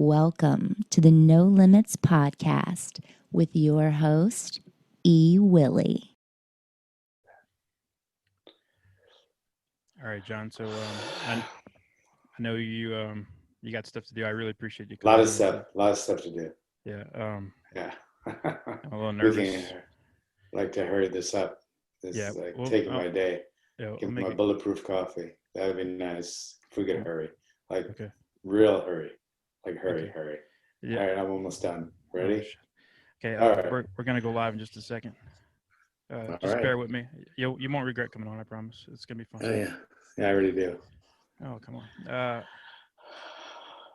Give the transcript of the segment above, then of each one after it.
Welcome to the No Limits podcast with your host, Willy. All right, John. So I know you got stuff to do. I really appreciate you A lot coming of on. stuff to do. Yeah. Yeah. I'm a little nervous. Like to hurry this up. Taking my day. Yeah, Give me my bulletproof coffee. That'd be nice if we could hurry. Like okay. real hurry. Like hurry. Yeah. All right, I'm almost done. Ready? Okay. All right. We're gonna go live in just a second. Just bear with me. You won't regret coming on. I promise. It's gonna be fun. Oh yeah. Yeah, I really do. Oh, come on.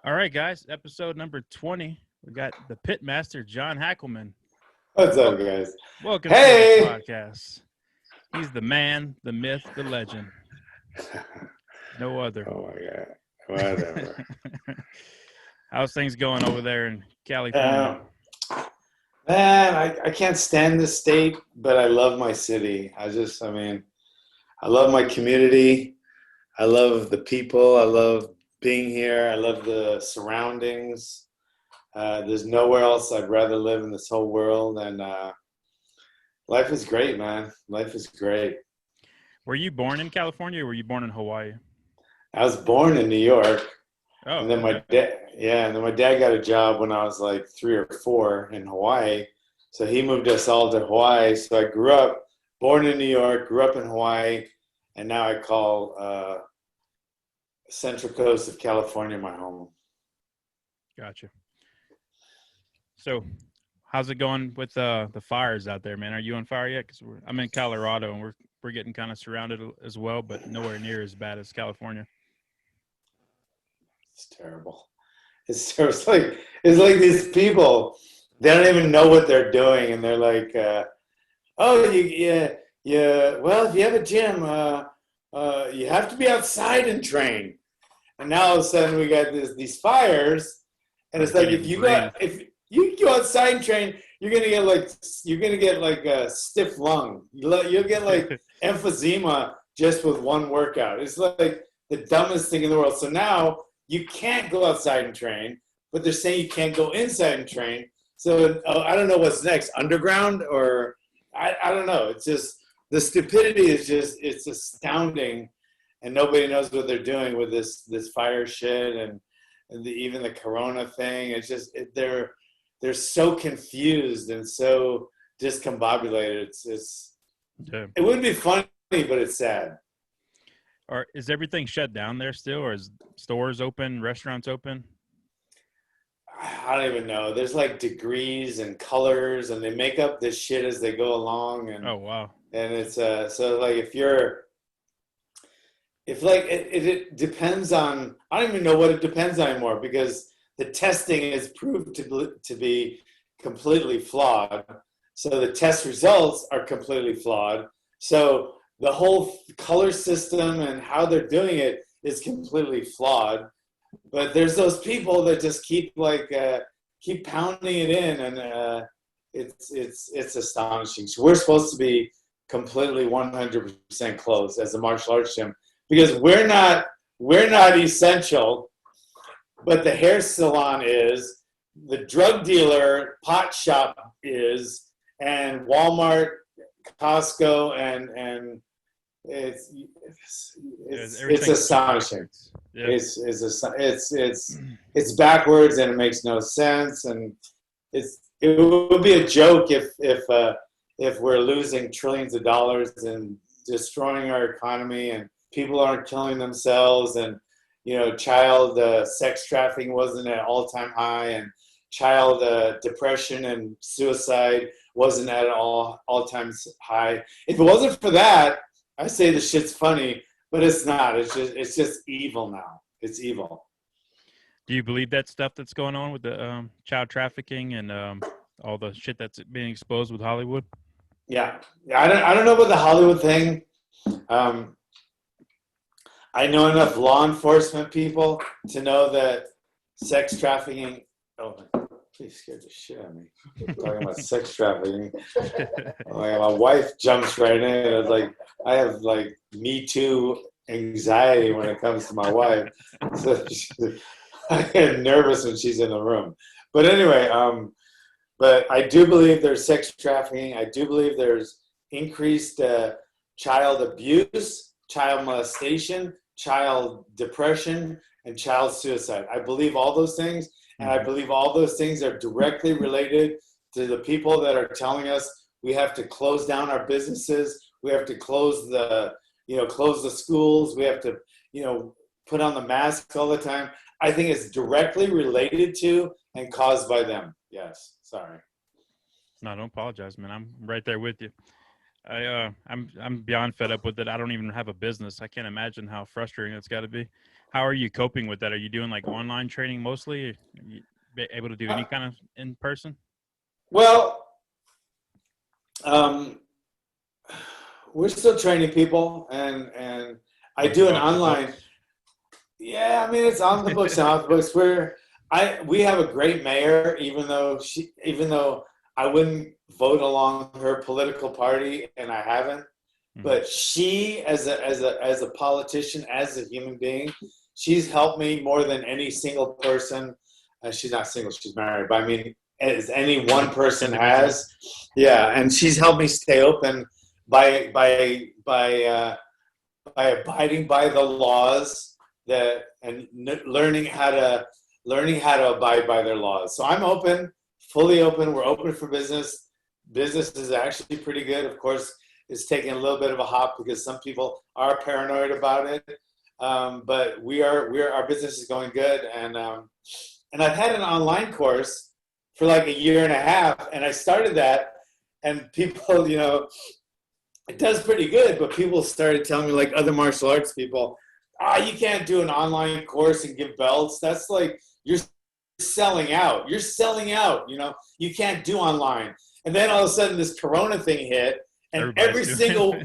All right, guys. Episode number 20. We got the Pitmaster, John Hackleman. What's up, guys? Welcome to the podcast. He's the man, the myth, the legend. No other. Oh my God. Whatever. How's things going over there in California? Man, I can't stand this state, but I love my city. I love my community. I love the people. I love being here. I love the surroundings. There's nowhere else I'd rather live in this whole world. And life is great, man. Life is great. Were you born in California or were you born in Hawaii? I was born in New York. Oh, and then my dad got a job when I was like 3 or 4 in Hawaii. So he moved us all to Hawaii. So I grew up, born in New York, grew up in Hawaii, and now I call Central Coast of California my home. Gotcha. So how's it going with the fires out there, man? Are you on fire yet? Because I'm in Colorado, and we're getting kind of surrounded as well, but nowhere near as bad as California. It's terrible. It's like these people, they don't even know what they're doing, and they're like, well, if you have a gym, you have to be outside and train. And now all of a sudden we got these fires, and it's like if you go outside and train, you're gonna get like a stiff lung. You'll get like emphysema just with one workout. It's like the dumbest thing in the world. So now you can't go outside and train, but they're saying you can't go inside and train. So I don't know what's next, underground or I don't know. It's just the stupidity is it's astounding, and nobody knows what they're doing with this fire shit and even the corona thing. It's just they're so confused and so discombobulated. It wouldn't be funny, but it's sad. Or is everything shut down there still, or is stores open, restaurants open? I don't even know. There's like degrees and colors, and they make up this shit as they go along. And oh wow! And it's so like it depends on. I don't even know what it depends on anymore because the testing is proved to be completely flawed. So the test results are completely flawed. So the whole color system and how they're doing it is completely flawed. But there's those people that just keep pounding it in, and it's astonishing. So we're supposed to be completely 100% closed as a martial arts gym because we're not essential. But the hair salon is, the drug dealer pot shop is, and Walmart, Costco, and it's astonishing. Yeah. It's backwards and it makes no sense, and it would be a joke if we're losing trillions of dollars and destroying our economy and people aren't killing themselves, and child sex trafficking wasn't at all-time high, and child depression and suicide wasn't at all-time high. If it wasn't for that, I say the shit's funny, but it's not. It's just evil now. It's evil. Do you believe that stuff that's going on with the child trafficking and all the shit that's being exposed with Hollywood? Yeah. I don't know about the Hollywood thing. I know enough law enforcement people to know that sex trafficking. Oh, please scared the shit out of me. Talking about sex trafficking. My wife jumps right in. It's like I have Me Too anxiety when it comes to my wife. So I get nervous when she's in the room. But anyway, but I do believe there's sex trafficking. I do believe there's increased child abuse, child molestation, child depression, and child suicide. I believe all those things, and I believe all those things are directly related to the people that are telling us we have to close down our businesses, we have to close the schools, we have to, put on the mask all the time. I think it's directly related to and caused by them. Yes. Sorry. No, don't apologize, man. I'm right there with you. I'm beyond fed up with it. I don't even have a business. I can't imagine how frustrating it's got to be. How are you coping with that? Are you doing like online training mostly? Are you able to do any kind of in person? Well, we're still training people, and I do an online. Yeah, I mean, it's on the books and off the books. We have a great mayor, even though I wouldn't vote along her political party, and I haven't. But she, as a politician, as a human being, she's helped me more than any single person. She's not single; she's married. But I mean, as any one person has. Yeah, and she's helped me stay open by abiding by the laws and learning how to abide by their laws. So I'm open, fully open. We're open for business. Business is actually pretty good. Of course, it's taking a little bit of a hop because some people are paranoid about it. But our business is going good. And I've had an online course for like a year and a half, and I started that, and people, it does pretty good, but people started telling me, like other martial arts people, you can't do an online course and give belts. That's like, you're selling out. You're selling out, you can't do online. And then all of a sudden this Corona thing hit, and every single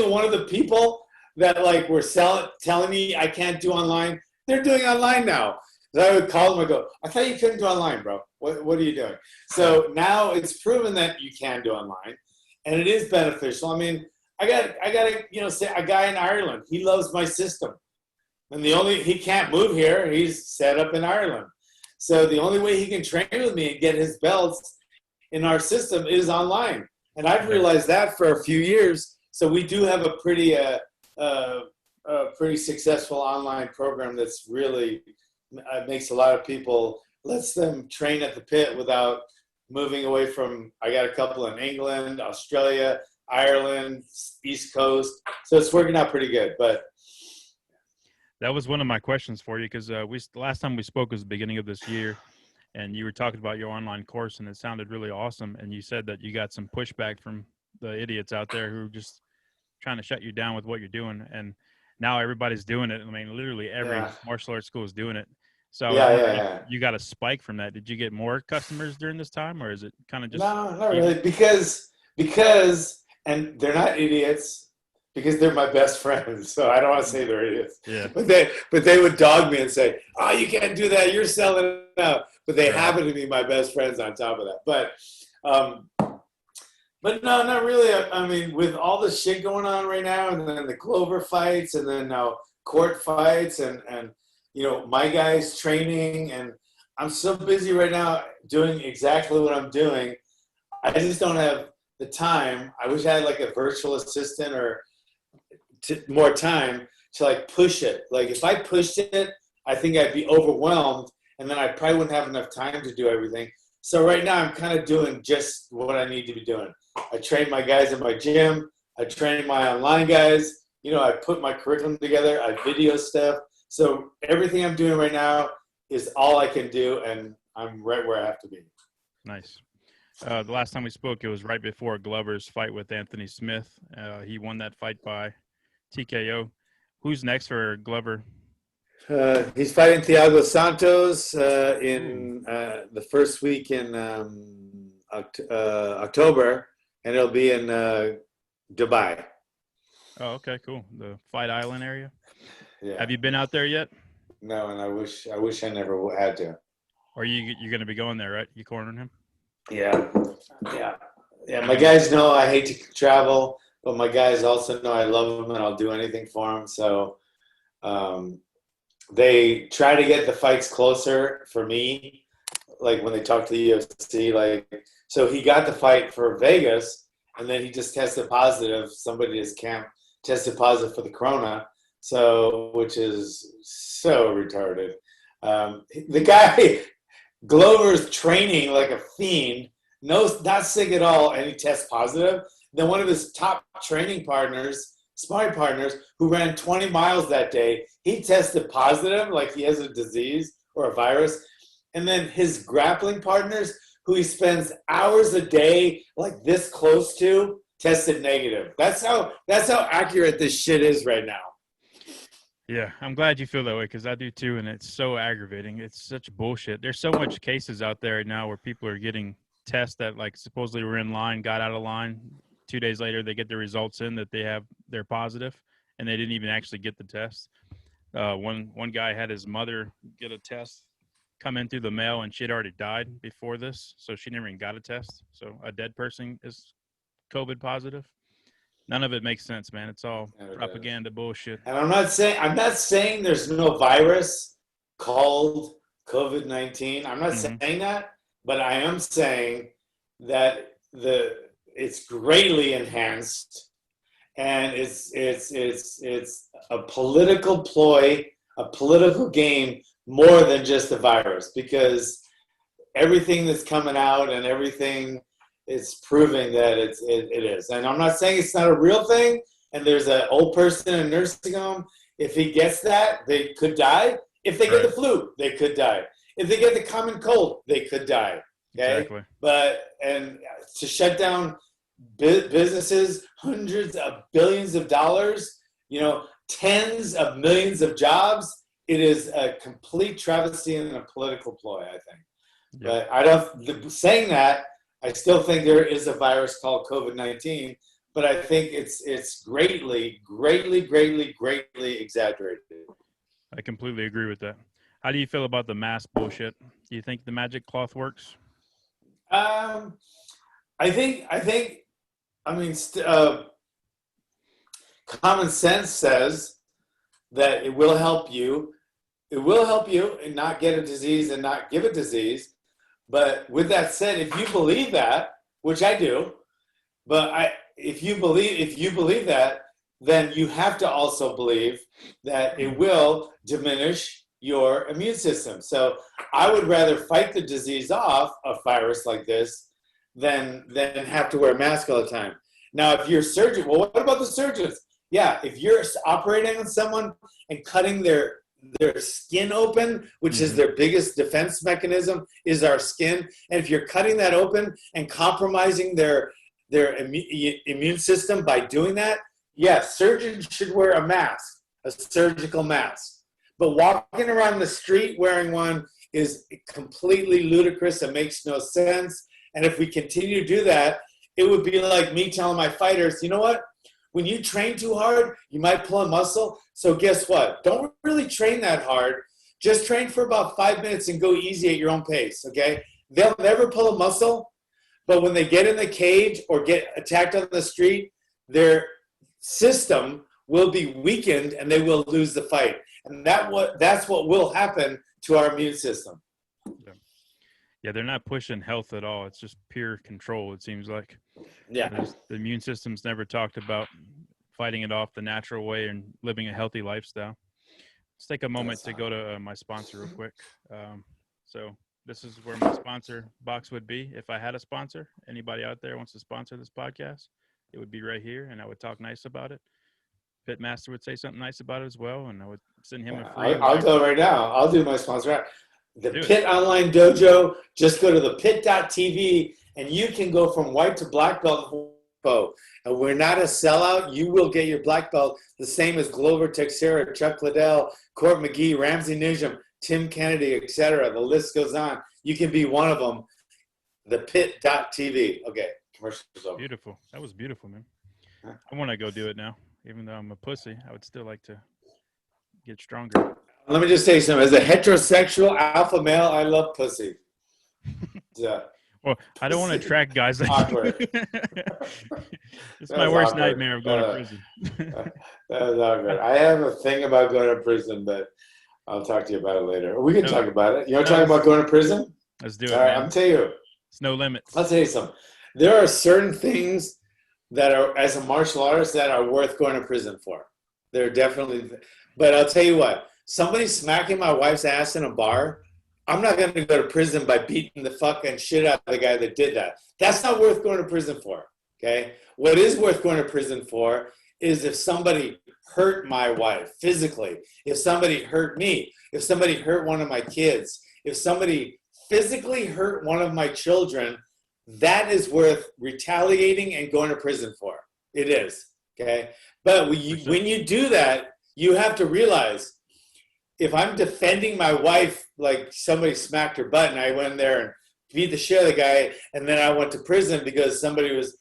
one of the people that like were telling me I can't do online, they're doing online now. So I would call them and go, I thought you couldn't do online, bro. What are you doing? So now it's proven that you can do online, and it is beneficial. I mean, I got say a guy in Ireland. He loves my system, and he can't move here. He's set up in Ireland, so the only way he can train with me and get his belts in our system is online. And I've realized that for a few years. So we do have a pretty successful online program that's really makes a lot of people, lets them train at the pit without moving away from. I got a couple in England, Australia, Ireland, East Coast. So it's working out pretty good. But that was one of my questions for you, because last time we spoke was the beginning of this year, and you were talking about your online course, and it sounded really awesome. And you said that you got some pushback from the idiots out there who are just trying to shut you down with what you're doing. And now everybody's doing it. I mean, literally every martial arts school is doing it. So you got a spike from that. Did you get more customers during this time, or is it kind of just? No, not really, because, and they're not idiots, because they're my best friends. So I don't want to say they're idiots. Yeah. But they would dog me and say, "Oh, you can't do that. You're selling it out." But they happen to be my best friends on top of that. But no, not really. I mean, with all the shit going on right now, and then the Clover fights, and then now court fights, and my guys training, and I'm so busy right now doing exactly what I'm doing. I just don't have the time. I wish I had like a virtual assistant or more time to like push it. Like if I pushed it, I think I'd be overwhelmed, and then I probably wouldn't have enough time to do everything. So right now I'm kind of doing just what I need to be doing. I train my guys in my gym. I train my online guys. I put my curriculum together. I video stuff. So everything I'm doing right now is all I can do, and I'm right where I have to be. Nice. The last time we spoke, it was right before Glover's fight with Anthony Smith. He won that fight by TKO. Who's next for Glover? He's fighting Thiago Santos in the first week in October, and it'll be in Dubai. Oh, okay, cool. The Fight Island area. Yeah. Have you been out there yet? No, and I wish I never had to. Or you're going to be going there, right? You cornering him? Yeah. My guys know I hate to travel, but my guys also know I love them and I'll do anything for them. So they try to get the fights closer for me, like when they talk to the UFC, like, so he got the fight for Vegas, and then he just tested positive. Somebody in his camp tested positive for the corona, so which is so retarded. The guy Glover's training like a fiend, not sick at all, and he tests positive. Then one of his top training partners, sparring partners, who ran 20 miles that day, he tested positive, like he has a disease or a virus. And then his grappling partners, who he spends hours a day like this close to, tested negative. That's how accurate this shit is right now. Yeah, I'm glad you feel that way, because I do too, and it's so aggravating. It's such bullshit. There's so much cases out there right now where people are getting tests that like supposedly were in line, got out of line. 2 days later, they get the results in that they're positive, and they didn't even actually get the test. One guy had his mother get a test come in through the mail, and she had already died before this, so she never even got a test. So a dead person is COVID positive. None of it makes sense, man. It's all propaganda bullshit. And I'm not saying there's no virus called COVID-19. I'm not saying that, but I am saying that it's greatly enhanced, and it's a political ploy, a political game more than just a virus, because everything that's coming out and everything is proving that it is. And I'm not saying it's not a real thing. And there's an old person in a nursing home. If he gets that, they could die. If they get the flu, they could die. If they get the common cold, they could die. Okay. Exactly. And to shut down businesses, hundreds of billions of dollars, tens of millions of jobs, it is a complete travesty and a political ploy, I think. Yeah. But saying that, I still think there is a virus called COVID-19, but I think it's greatly, greatly, greatly, greatly exaggerated. I completely agree with that. How do you feel about the mask bullshit? Do you think the magic cloth works? I mean, common sense says that it will help you. It will help you and not get a disease and not give a disease. But with that said, if you believe that, which I do, if you believe that, then you have to also believe that it will diminish your immune system. So I would rather fight the disease off, a virus like this, than have to wear a mask all the time. Now, if you're a surgeon, well, what about the surgeons? Yeah, if you're operating on someone and cutting their skin open, which is their biggest defense mechanism, is our skin. And if you're cutting that open and compromising their immune system by doing that, yes, surgeons should wear a mask, a surgical mask. But walking around the street wearing one is completely ludicrous and makes no sense. And if we continue to do that, it would be like me telling my fighters, you know what? When you train too hard, you might pull a muscle. So guess what? Don't really train that hard. Just train for about 5 minutes and go easy at your own pace, okay? They'll never pull a muscle, but when they get in the cage or get attacked on the street, their system will be weakened and they will lose the fight. And that's what will happen to our immune system. Yeah, they're not pushing health at all. It's just pure control, it seems like. Yeah. The immune system's never talked about fighting it off the natural way and living a healthy lifestyle. Let's take a moment to go to my sponsor real quick. So this is where my sponsor box would be. If I had a sponsor, anybody out there wants to sponsor this podcast, it would be right here, and I would talk nice about it. Pitmaster would say something nice about it as well, and I would send him a free. I'll go right now. I'll do my sponsor. The Pit Online Dojo, just go to the pit.tv, and you can go from white to black belt. And we're not a sellout. You will get your black belt the same as Glover Teixeira, Chuck Liddell, Court McGee, Ramsey Nijam, Tim Kennedy, etc. The list goes on. You can be one of them. The pit.tv. Okay, commercials over. Beautiful. That was beautiful, man. I want to go do it now. Even though I'm a pussy, I would still like to get stronger. Let me just say something. As a heterosexual alpha male, I love pussy. Yeah. Well, I don't want to attract guys like awkward. It's my worst nightmare of going to prison. That was awkward. I have a thing about going to prison, but I'll talk to you about it later. We can No. talk about it. You want to No, talk about going to prison? Let's do it, All right, man. I'll tell you. It's no limits. I'll tell you something. There are certain things that are, as a martial artist, that are worth going to prison for. They're definitely, but I'll tell you what, somebody smacking my wife's ass in a bar, I'm not going to go to prison by beating the fucking shit out of the guy that did that. That's not worth going to prison for, okay? What is worth going to prison for is if somebody hurt my wife physically, if somebody hurt me, if somebody hurt one of my kids, if somebody physically hurt one of my children, that is worth retaliating and going to prison for. It is, okay? But when you do that, you have to realize, if I'm defending my wife like somebody smacked her butt and I went in there and beat the shit out of the guy, and then I went to prison because somebody was,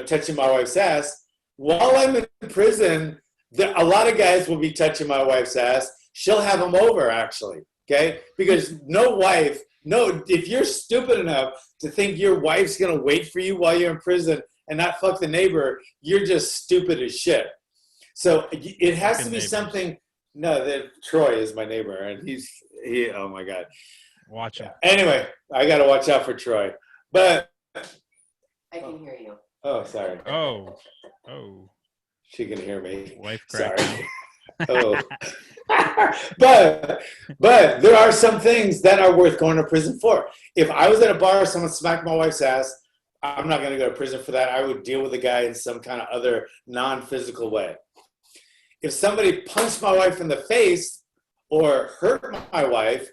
touching my wife's ass, while I'm in prison, a lot of guys will be touching my wife's ass. She'll have them over, actually, okay? Because if you're stupid enough to think your wife's going to wait for you while you're in prison and not fuck the neighbor, you're just stupid as shit. So it has to be neighbors. Something. No, Troy is my neighbor, and he. Oh my God. Watch him. Anyway, I got to watch out for Troy. But I can hear you. oh, sorry. Oh. She can hear me. Wife crack. Sorry. Oh. but there are some things that are worth going to prison for. If I was at a bar, someone smacked my wife's ass, I'm not going to go to prison for that. I would deal with the guy in some kind of other non-physical way. If somebody punched my wife in the face or hurt my wife,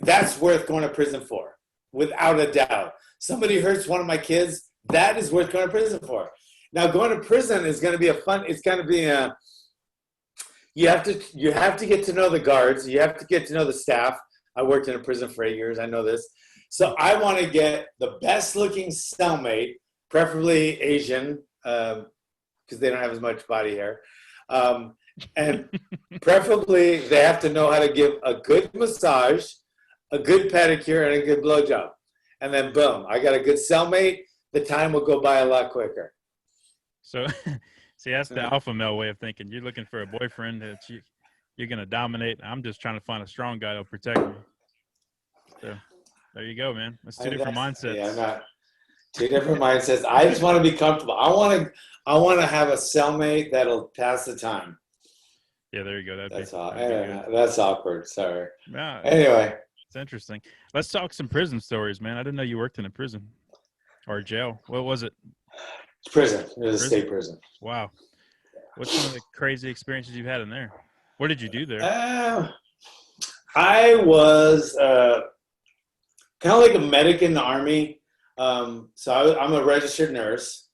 that's worth going to prison for, without a doubt. Somebody hurts one of my kids, that is worth going to prison for. Now, going to prison is going to be you have to get to know the guards. You have to get to know the staff. I worked in a prison for 8 years. I know this. So I want to get the best looking cellmate, preferably Asian, because they don't have as much body hair. And preferably they have to know how to give a good massage, a good pedicure, and a good blowjob. And then boom, I got a good cellmate. The time will go by a lot quicker. So, see, that's the alpha male way of thinking. You're looking for a boyfriend that you're going to dominate. I'm just trying to find a strong guy that'll protect me. So, there you go, man. That's two different mindsets. Yeah, not two different mindsets. I just want to be comfortable. I want to have a cellmate that'll pass the time. Yeah, there you go. That's awkward. Sorry. Nah, anyway, it's interesting. Let's talk some prison stories, man. I didn't know you worked in a prison or a jail. What was it? It's prison. It was a state prison. Wow. What's some of the crazy experiences you've had in there? What did you do there? I was kind of like a medic in the Army. So I'm a registered nurse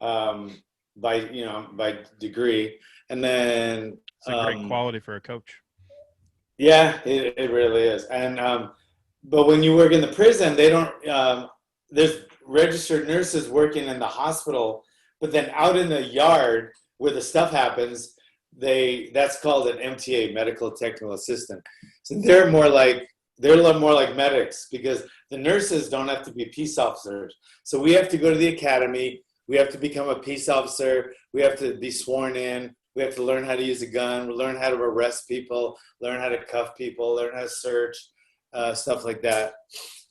by degree. And then it's a great quality for a coach. Yeah, it really is. And but when you work in the prison, they don't there's registered nurses working in the hospital, but then out in the yard where the stuff happens, that's called an MTA, medical technical assistant. So they're a lot more like medics, because the nurses don't have to be peace officers. So we have to go to the academy, we have to become a peace officer, we have to be sworn in, we have to learn how to use a gun, we learn how to arrest people, learn how to cuff people, learn how to search, stuff like that.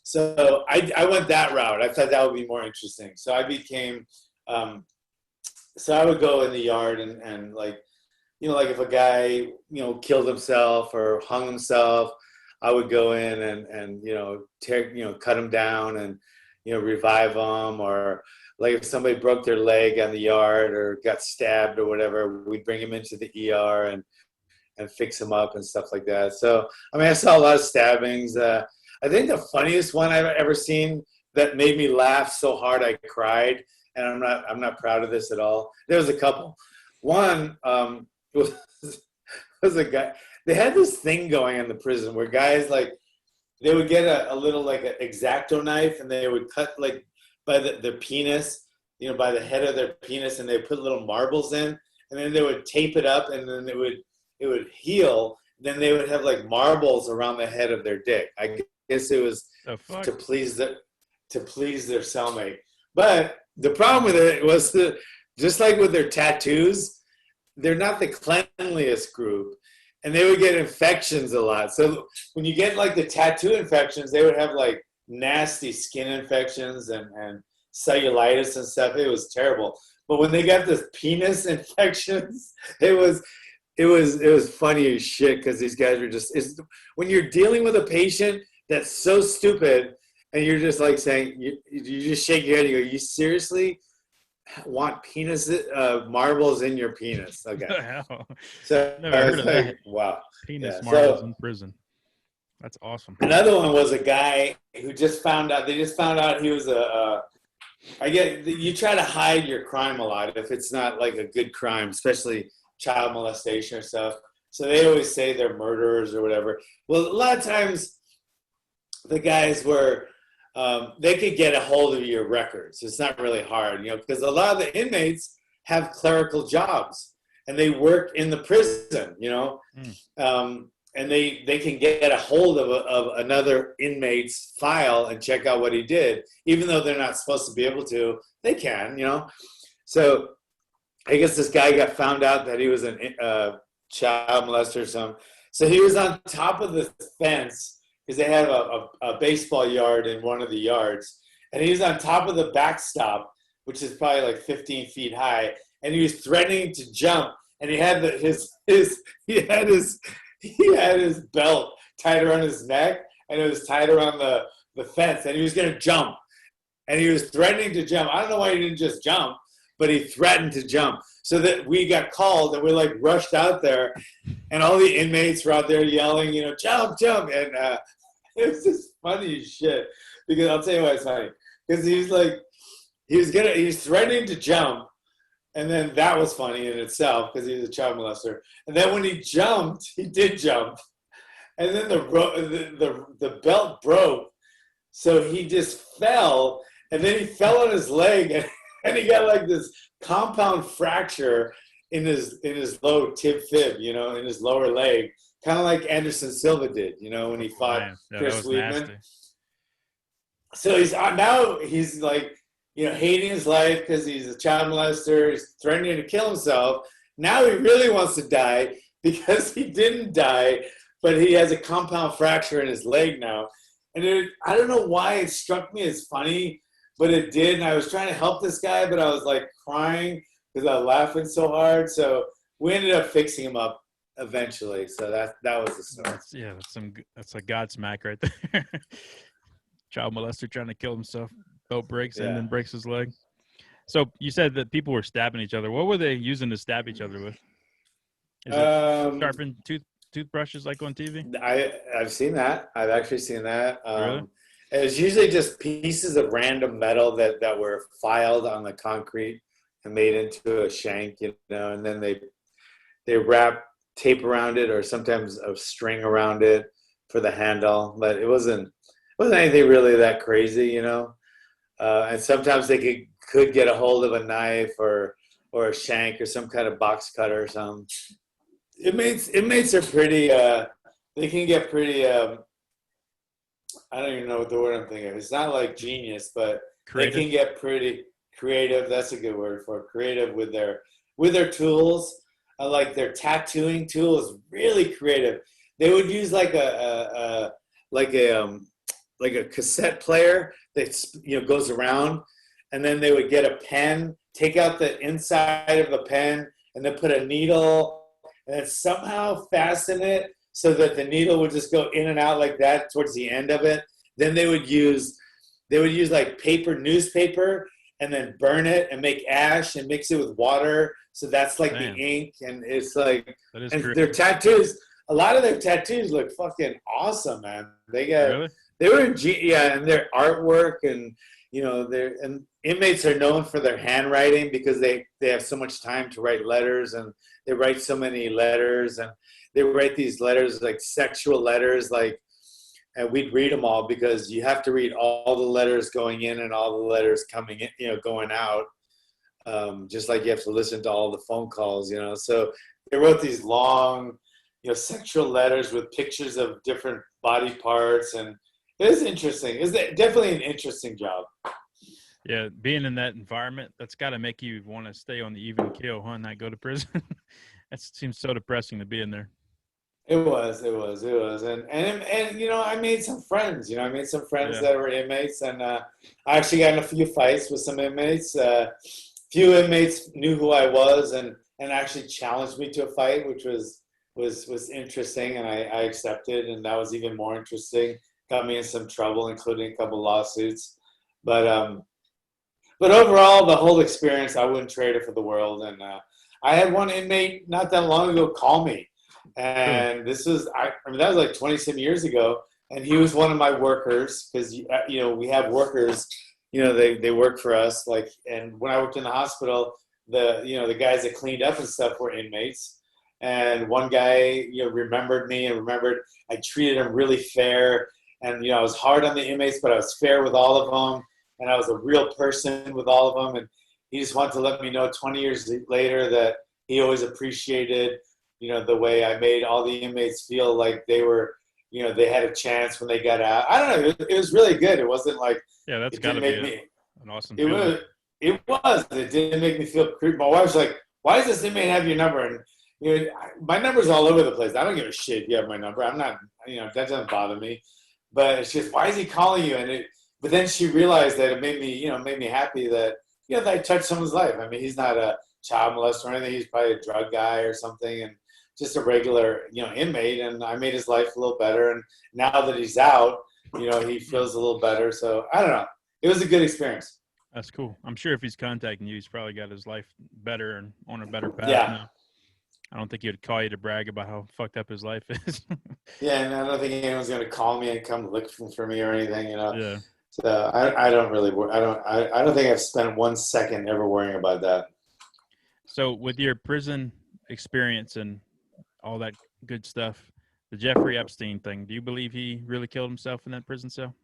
So I went that route. I thought that would be more interesting. So I became, so I would go in the yard and like if a guy, killed himself or hung himself, I would go in and cut him down and, revive them. Or like if somebody broke their leg on the yard or got stabbed or whatever, we'd bring him into the ER and fix him up and stuff like that. So, I saw a lot of stabbings. I think the funniest one I've ever seen that made me laugh so hard I cried, and I'm not proud of this at all. There was a couple. One was a guy. They had this thing going in the prison where guys they would get a little like an X-Acto knife, and they would cut by their penis, by the head of their penis, and they put little marbles in, and then they would tape it up, and then it would heal. Then they would have marbles around the head of their dick. I guess it was to please their cellmate. But the problem with it was that, just like with their tattoos, they're not the cleanliest group. and they would get infections a lot. So when you get like the tattoo infections, they would have like nasty skin infections and cellulitis and stuff. It was terrible. But when they got the penis infections, it was funny as shit, because these guys were just, when you're dealing with a patient that's so stupid, and you're just like saying, you just shake your head and you go, you seriously want penis marbles in your penis? Okay. So Never heard of that. Wow. Penis marbles in prison. That's awesome. Another one was a guy who just found out, they just found out he was I get, you try to hide your crime a lot if it's not like a good crime, especially child molestation or stuff. So they always say they're murderers or whatever. Well, a lot of times the guys were, they could get a hold of your records. It's not really hard, because a lot of the inmates have clerical jobs and they work in the prison, and they can get a hold of another inmate's file and check out what he did, even though they're not supposed to be able to. They can, So I guess this guy got found out that he was a child molester or something. So he was on top of the fence, because they had a baseball yard in one of the yards, and he was on top of the backstop, which is probably like 15 feet high, and he was threatening to jump, and he had his belt tied around his neck, and it was tied around the fence, and he was going to jump, and he was threatening to jump. I don't know why he didn't just jump, but he threatened to jump. So that we got called, and we like rushed out there, and all the inmates were out there yelling, jump, jump. And it was just funny as shit, because I'll tell you why it's funny. Because he was threatening to jump, and then that was funny in itself, because he was a child molester. And then when he jumped, he did jump, and then the belt broke, so he just fell, and then he fell on his leg, and he got like this compound fracture in his low tib-fib, in his lower leg, kind of like Anderson Silva did, when he fought Chris Weidman. So he's like, hating his life because he's a child molester. He's threatening to kill himself. Now he really wants to die, because he didn't die, but he has a compound fracture in his leg now. And I don't know why it struck me as funny, but it did. And I was trying to help this guy, but I was like crying because I was laughing so hard. So we ended up fixing him up eventually. So that was the story. That's a Godsmack right there. Child molester trying to kill himself. Belt breaks and then breaks his leg. So you said that people were stabbing each other. What were they using to stab each other with? Is it sharpened toothbrushes like on TV? I've seen that. I've actually seen that. Really? It was usually just pieces of random metal that were filed on the concrete and made into a shank, and then they wrap tape around it, or sometimes a string around it for the handle. But it wasn't anything really that crazy, and sometimes they could get a hold of a knife or a shank or some kind of box cutter or something. Inmates are pretty, they can get pretty, I don't even know what the word I'm thinking of. It's not like genius, but creative. They can get pretty creative. That's a good word for it. Creative with their tools. Like their tattooing tool is really creative. They would use like a cassette player that goes around, and then they would get a pen, take out the inside of the pen, and then put a needle, and then somehow fasten it so that the needle would just go in and out like that towards the end of it. Then they would use like newspaper, and then burn it and make ash and mix it with water. So that's like the ink, and it's like, and their tattoos, a lot of their tattoos look fucking awesome, man. They were and their artwork, and and inmates are known for their handwriting because they have so much time to write letters, and they write so many letters, and they write these letters like sexual letters, and we'd read them all because you have to read all the letters going in and all the letters coming in, going out. Just like you have to listen to all the phone calls, So they wrote these long, sexual letters with pictures of different body parts, and it is interesting. It's definitely an interesting job. Yeah, being in that environment, that's got to make you want to stay on the even keel, huh? Not go to prison. That seems so depressing to be in there. It was, and you know, I made some friends. You know, I made some friends Yeah. that were inmates, and I actually got in a few fights with some inmates. Few inmates knew who I was, and actually challenged me to a fight, which was interesting, and I accepted, and that was even more interesting. Got me in some trouble, including a couple lawsuits, but but overall, the whole experience, I wouldn't trade it for the world. And I had one inmate not that long ago call me, and this was I mean that was like 20 some years ago, and he was one of my workers because you know we have workers, you know they work for us like, and when I worked in the hospital, the guys that cleaned up and stuff were inmates, and one guy remembered me and remembered I treated him really fair, and I was hard on the inmates, but I was fair with all of them, and I was a real person with all of them, and he just wanted to let me know 20 years later that he always appreciated the way I made all the inmates feel like they were, they had a chance when they got out. I don't know. It was really good. It wasn't like Yeah, that's it got to didn't be make me. an awesome It feeling. was. It was. It didn't make me feel creepy. My wife's like, "Why does this inmate have your number?" And my number's all over the place. I don't give a shit if you have my number. I'm not. That doesn't bother me. But it's just, why is he calling you? But then she realized that it made me happy that that I touched someone's life. I mean, he's not a child molester or anything. He's probably a drug guy or something, and just a regular inmate. And I made his life a little better. And now that he's out, he feels a little better. So I don't know. It was a good experience. That's cool. I'm sure if he's contacting you, he's probably got his life better and on a better path Yeah. now. I don't think he would call you to brag about how fucked up his life is. Yeah, and I don't think anyone's going to call me and come looking for me or anything. Yeah. So I don't really. I don't think I've spent 1 second ever worrying about that. So with your prison experience and all that good stuff, the Jeffrey Epstein thing, do you believe he really killed himself in that prison cell?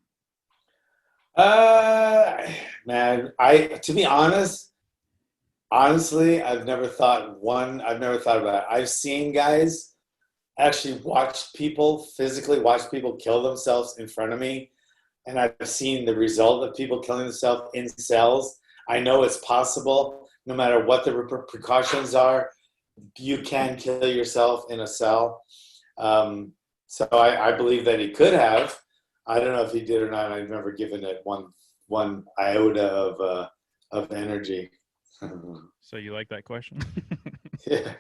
Man, to be honestly, I've never thought about it. I've seen guys actually physically watch people kill themselves in front of me. And I've seen the result of people killing themselves in cells. I know it's possible, no matter what the precautions are, you can kill yourself in a cell. So I believe that he could have. I don't know if he did or not. I've never given it one iota of energy. So you like that question? Yeah,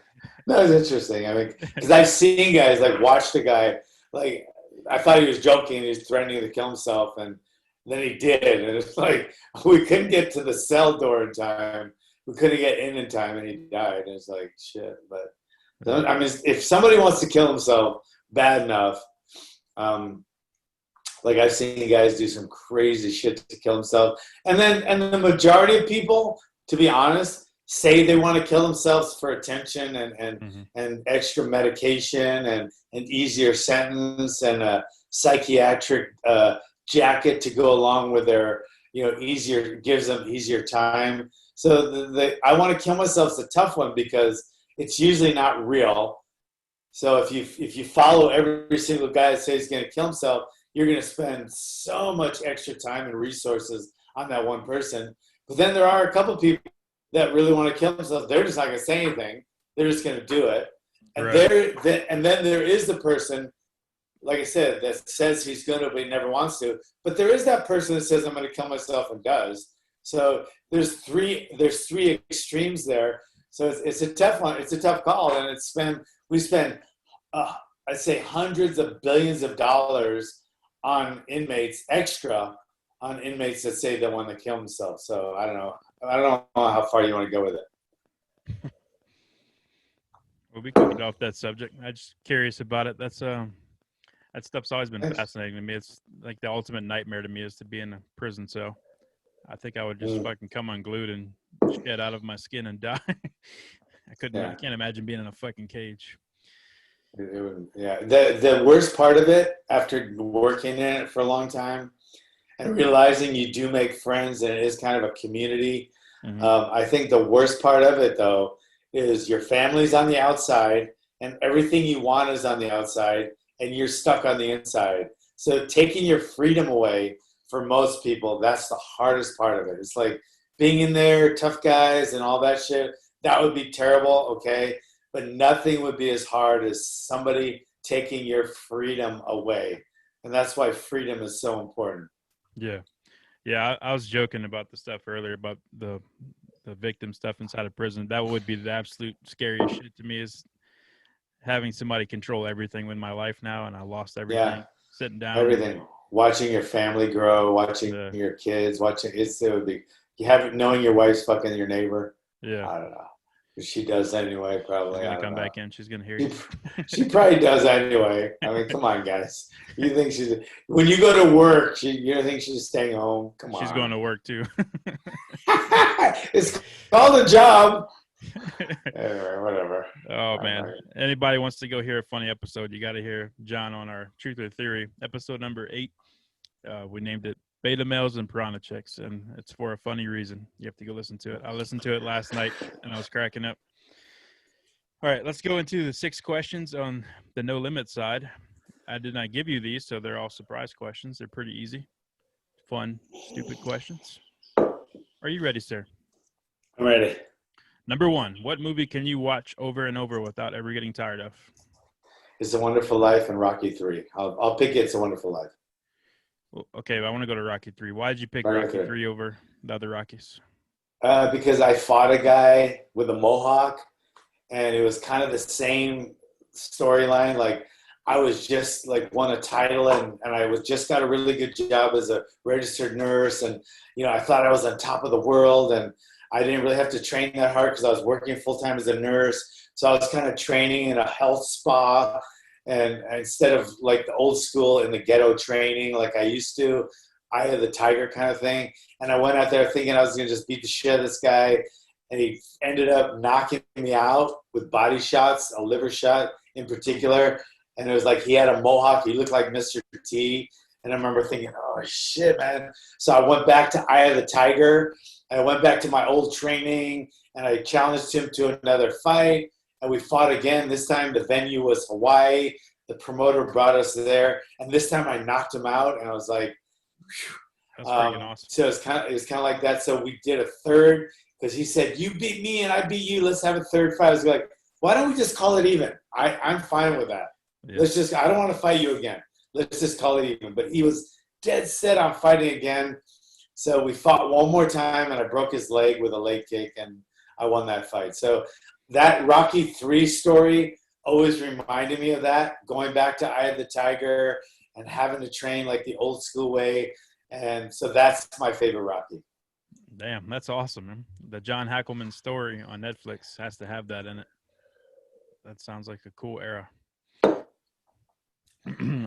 that was interesting. I mean, because I've seen guys like watch the guy like. I thought he was joking. He was threatening to kill himself, and then he did. And it's like we couldn't get to the cell door in time. We couldn't get in time, and he died. And it's like shit. But I mean, if somebody wants to kill himself bad enough, like I've seen guys do some crazy shit to kill themselves, and the majority of people, to be honest, say they want to kill themselves for attention and extra medication and an easier sentence and a psychiatric jacket to go along with their gives them easier time. So the I want to kill myself is a tough one because it's usually not real. So if you follow every single guy that says he's going to kill himself, you're going to spend so much extra time and resources on that one person. But then there are a couple people that really want to kill themselves. They're just not going to say anything. They're just going to do it. And Right. and then there is the person, like I said, that says he's going to but he never wants to. But there is that person that says I'm going to kill myself and does. So there's three extremes there. So it's a tough one. It's a tough call, and we spend I'd say hundreds of billions of dollars on inmates that say they want to kill themselves. So I don't know how far you want to go with it. Well, we could get off that subject. I'm just curious about it. That stuff's always been fascinating to me. It's like the ultimate nightmare to me is to be in a prison cell. I think I would just fucking come unglued and shed out of my skin and die. I can't imagine being in a fucking cage. Yeah. The worst part of it, after working in it for a long time and realizing you do make friends and it is kind of a community, I think the worst part of it, though, is your family's on the outside and everything you want is on the outside and you're stuck on the inside. So taking your freedom away for most people, that's the hardest part of it. It's like being in there, tough guys and all that shit. That would be terrible, okay? But nothing would be as hard as somebody taking your freedom away. And that's why freedom is so important. Yeah. Yeah, I was joking about the stuff earlier about the victim stuff inside of prison. That would be the absolute scariest shit to me, is having somebody control everything in my life now, and I lost everything. Yeah. Sitting down. Everything. Watching your family grow, watching your kids, it would be, knowing your wife's fucking your neighbor. Yeah. I don't know. She does anyway, probably. She's going to come back in. She's going to hear you. She probably does anyway. I mean, come on, guys. You think when you go to work, you don't think she's staying home? Come on. She's going to work too. It's called a job. Anyway, whatever. Oh, man. Anybody wants to go hear a funny episode, you got to hear John on our Truth or Theory, episode number 8. We named it Beta Males and Piranha Chicks, and it's for a funny reason. You have to go listen to it. I listened to it last night, and I was cracking up. All right, let's go into the 6 questions on the No Limit side. I did not give you these, so they're all surprise questions. They're pretty easy, fun, stupid questions. Are you ready, sir? I'm ready. Number 1, what movie can you watch over and over without ever getting tired of? It's a Wonderful Life and Rocky 3. I'll pick It's a Wonderful Life. Well, okay, I want to go to Rocky 3. Why did you pick Rocky 3 over the other Rockies? Because I fought a guy with a mohawk, and it was kind of the same storyline. Like, I was just like won a title, and I was just got a really good job as a registered nurse, and I thought I was on top of the world, and I didn't really have to train that hard because I was working full time as a nurse. So I was kind of training in a health spa. And instead of like the old school in the ghetto training like I used to, Eye of the Tiger kind of thing. And I went out there thinking I was going to just beat the shit out of this guy. And he ended up knocking me out with body shots, a liver shot in particular. And it was like he had a mohawk. He looked like Mr. T. And I remember thinking, oh, shit, man. So I went back to Eye of the Tiger. And I went back to my old training. And I challenged him to another fight. And we fought again. This time the venue was Hawaii. The promoter brought us there. And this time I knocked him out. And I was like, whew. That's freaking awesome. So it was kind of like that. So we did a third because he said, you beat me and I beat you. Let's have a third fight. I was like, why don't we just call it even? I'm fine with that. Yeah. I don't want to fight you again. Let's just call it even. But he was dead set on fighting again. So we fought one more time and I broke his leg with a leg kick and I won that fight. So that Rocky 3 story always reminded me of that, going back to Eye of the Tiger and having to train like the old school way. And so that's my favorite Rocky. Damn, that's awesome, man. The John Hackleman story on Netflix has to have that in it. That sounds like a cool era.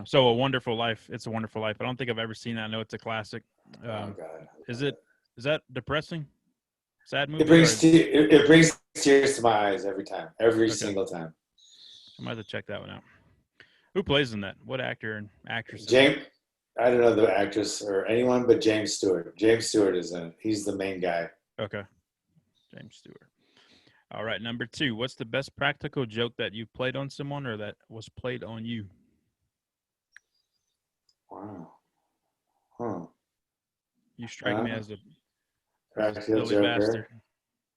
So A Wonderful Life. It's a Wonderful Life. I don't think I've ever seen that. I know it's a classic. Oh, God. Is that depressing? Sad movie? It brings tears to my eyes every time, every single time. I might have to check that one out. Who plays in that? What actor and actress? James. I don't know the actress or anyone, but James Stewart. James Stewart is in it. He's the main guy. Okay. James Stewart. All right. Number 2. What's the best practical joke that you've played on someone or that was played on you? Wow. Huh. You strike me as a practical silly joker. bastard.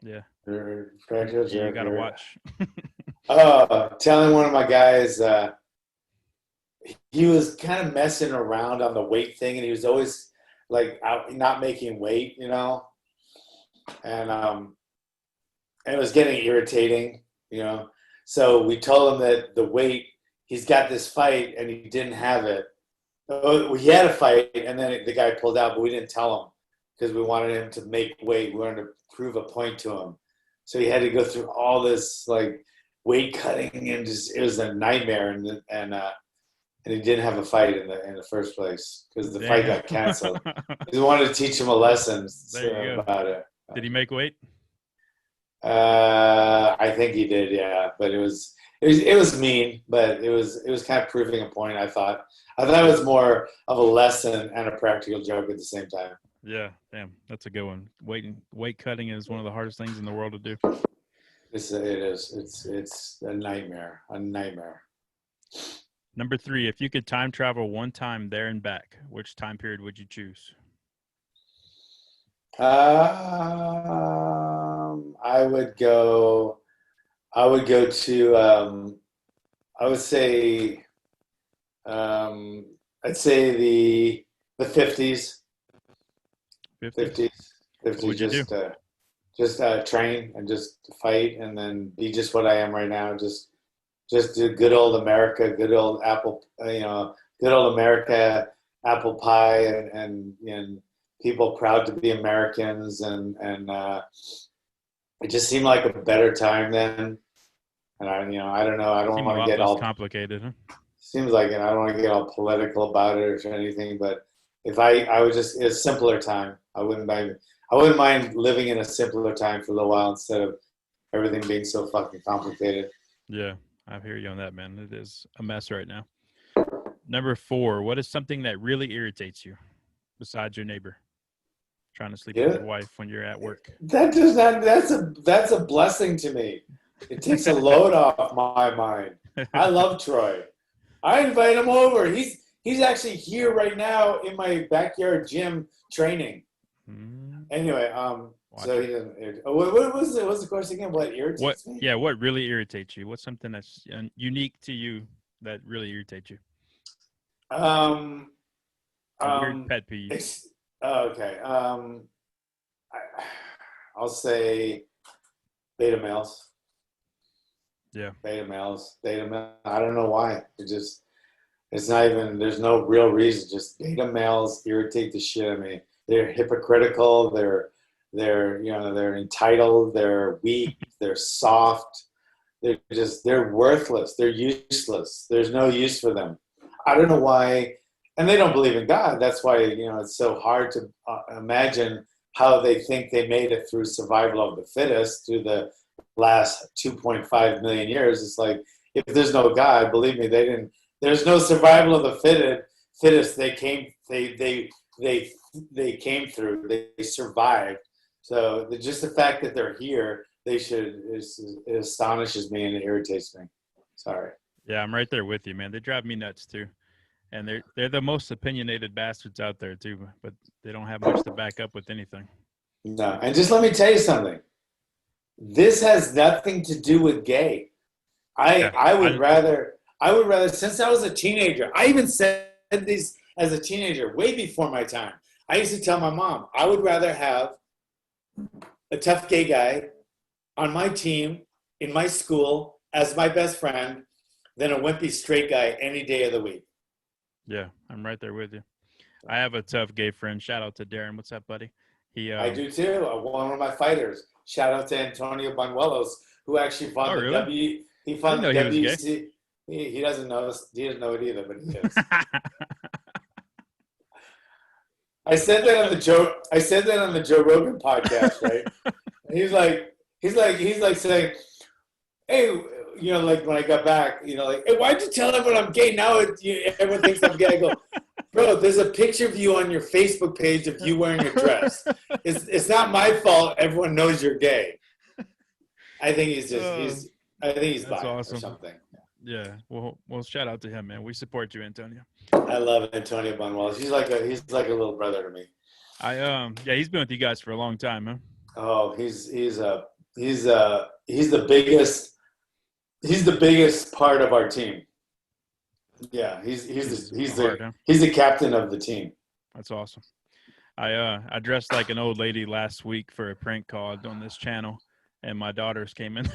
Yeah. Practical joker. You got to watch. Telling one of my guys, he was kind of messing around on the weight thing, and he was always like not making weight, and it was getting irritating, So we told him that the weight, he's got this fight, and he didn't have it. He had a fight, and then the guy pulled out, but we didn't tell him because we wanted him to make weight. We wanted to prove a point to him, so he had to go through all this like weight cutting, and it was a nightmare, and he didn't have a fight in the first place because the fight got canceled. He wanted to teach him a lesson about it. Did he make weight? I think he did, yeah. But it was mean, but it was kind of proving a point. I thought it was more of a lesson and a practical joke at the same time. Yeah, damn, that's a good one. Weight cutting is one of the hardest things in the world to do. It is. It's a nightmare. A nightmare. Number 3, if you could time travel one time there and back, which time period would you choose? I would go to I would say I'd say the 50s. 50? 50s, What would you do? just train and just fight and then be just what I am right now. Just do good old America, good old good old America, apple pie, and people proud to be Americans, and it just seemed like a better time then. And I don't know, I don't Seem a want to lot get less all complicated, huh? seems like it. I don't want to get all political about it or anything, but if I would just a simpler time. I wouldn't mind living in a simpler time for a little while instead of everything being so fucking complicated. Yeah, I hear you on that, man. It is a mess right now. Number 4, what is something that really irritates you besides your neighbor trying to sleep with Yeah. your wife when you're at work? That does not. That's a blessing to me. It takes a load off my mind. I love Troy. I invite him over. He's actually here right now in my backyard gym training. Anyway, so he doesn't. What was it? What's the question again? What irritates me? Yeah, what really irritates you? What's something that's unique to you that really irritates you? A weird pet peeve. Okay. I'll say beta males. Yeah. Beta males. I don't know why. It's not even, there's no real reason. Just beta males irritate the shit out of me. They're hypocritical. They're entitled. They're weak. They're soft. They're worthless. They're useless. There's no use for them. I don't know why. And they don't believe in God. That's why, it's so hard to imagine how they think they made it through survival of the fittest through the last 2.5 million years. It's like, if there's no God, believe me, there's no survival of the fittest. They came through, they survived. So just the fact that they're here, it astonishes me and it irritates me. Sorry. Yeah, I'm right there with you, man. They drive me nuts too. And they're the most opinionated bastards out there too, but they don't have much to back up with anything. No, and just let me tell you something. This has nothing to do with gay. I would rather, since I was a teenager, I even said this as a teenager, way before my time. I used to tell my mom, I would rather have a tough gay guy on my team, in my school, as my best friend, than a wimpy straight guy any day of the week. Yeah, I'm right there with you. I have a tough gay friend. Shout out to Darren. What's up, buddy? I do too. One of my fighters. Shout out to Antonio Banuelos, who actually fought He fought the WC. He doesn't know this. He doesn't know it either, but he is. I said that on the Joe Rogan podcast, right? he's like saying, hey, like when I got back, like, hey, why'd you tell everyone I'm gay? Now everyone thinks I'm gay. I go, bro, there's a picture of you on your Facebook page of you wearing a dress. It's not my fault. Everyone knows you're gay. I think he's bi awesome. or something. Yeah. Well, shout out to him, man. We support you, Antonio. I love Antonio Banuelos. He's like a little brother to me. He's been with you guys for a long time, huh? Oh, he's the biggest part of our team. Yeah, he's the captain of the team. That's awesome. I dressed like an old lady last week for a prank call on this channel, and my daughters came in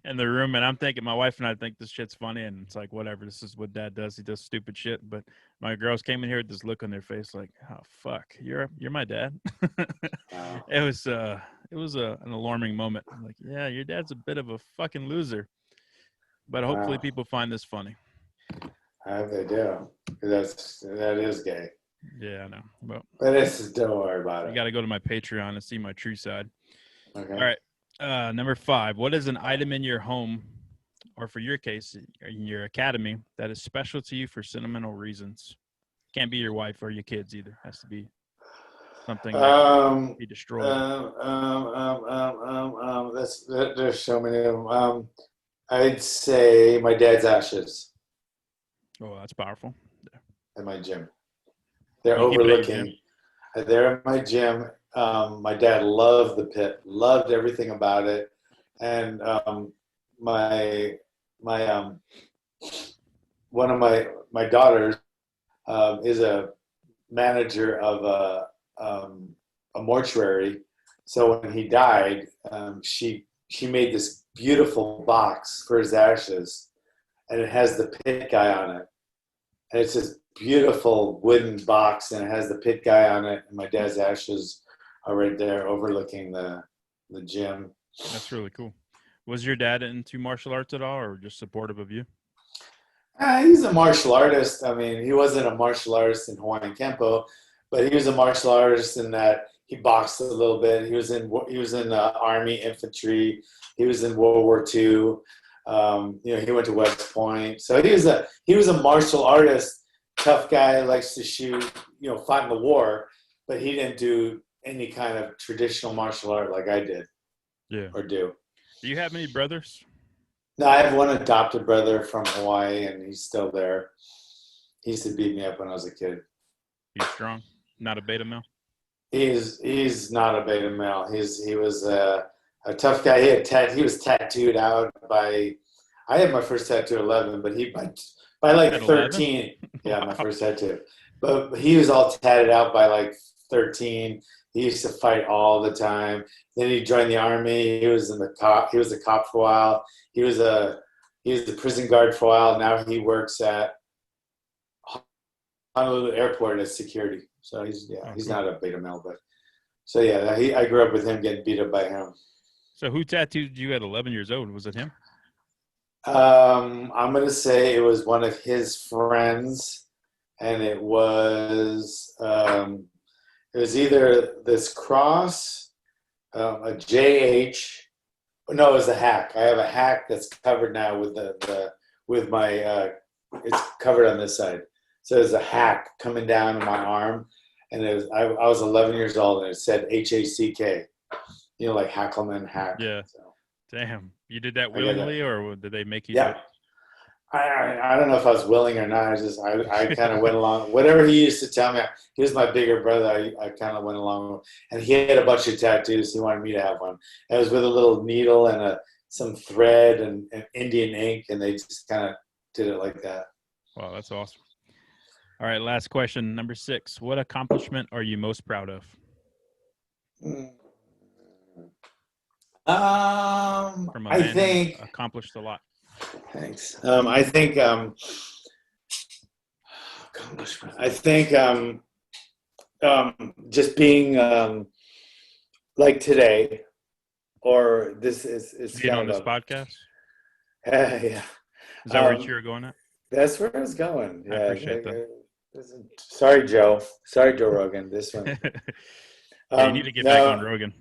in the room, and I'm thinking, my wife and I think this shit's funny, and it's like, whatever, this is what Dad does. He does stupid shit. But my girls came in here with this look on their face, like, oh fuck, you're my dad. Wow. It was an alarming moment. I'm like, yeah, your dad's a bit of a fucking loser, but hopefully people find this funny. I hope they do. That is gay. Yeah, I know. Well, but don't worry about it. You got to go to my Patreon and see my true side. Okay. All right. Number 5. What is an item in your home, or for your case, in your academy, that is special to you for sentimental reasons? Can't be your wife or your kids either. Has to be something that can be destroyed. There's so many of them. I'd say my dad's ashes. Oh, that's powerful. Yeah. At my gym. They're overlooking. They're at my gym. My dad loved the pit, loved everything about it. And my one of my daughters is a manager of a mortuary. So when he died, she made this beautiful box for his ashes, and it has the pit guy on it. And it's this beautiful wooden box, and it has the pit guy on it. And my dad's ashes are right there overlooking the gym. That's really cool. Was your dad into martial arts at all, or just supportive of you? He's a martial artist. I mean, he wasn't a martial artist in Hawaiian Kempo, but he was a martial artist in that he boxed a little bit. He was in Army infantry. He was in World War II. He went to West Point. So he was a martial artist, tough guy, likes to shoot, fought in the war, but he didn't do any kind of traditional martial art like I did. Yeah. Or do. Do you have any brothers? No, I have one adopted brother from Hawaii, and he's still there. He used to beat me up when I was a kid. He's strong, not a beta male. He's not a beta male. He was a tough guy. He was tattooed out by. I had my first tattoo at 11, but he by like 13. Yeah, my first tattoo. But he was all tatted out by like 13. He used to fight all the time. Then he joined the Army. He was a cop for a while. He was the prison guard for a while. Now he works at Honolulu Airport as security. So he's not a beta male, but so yeah, I grew up with him getting beat up by him. So who tattooed you at 11 years old? Was it him? I'm gonna say it was one of his friends, and it was either this cross, a JH. No, it was a hack. I have a hack that's covered now with my it's covered on this side. So there's a hack coming down my arm, and I was 11 years old, and it said HACK. Like Hackleman hack. Yeah. So, damn. You did that willingly, or did they make you do yeah. it? I don't know if I was willing or not. I kind of went along. Whatever he used to tell me, he was my bigger brother. I kind of went along with, and he had a bunch of tattoos. He wanted me to have one. It was with a little needle and some thread and Indian ink, and they just kind of did it like that. Wow, that's awesome. All right, last question, number 6. What accomplishment are you most proud of? I think accomplished a lot. Thanks. I think accomplishment. I think just being like today, or this is being on this podcast. Yeah. Is that where you were going at? That's where I was going. Yeah, I appreciate that. Sorry, Joe. Sorry, Joe Rogan. This one. You need to get back on Rogan.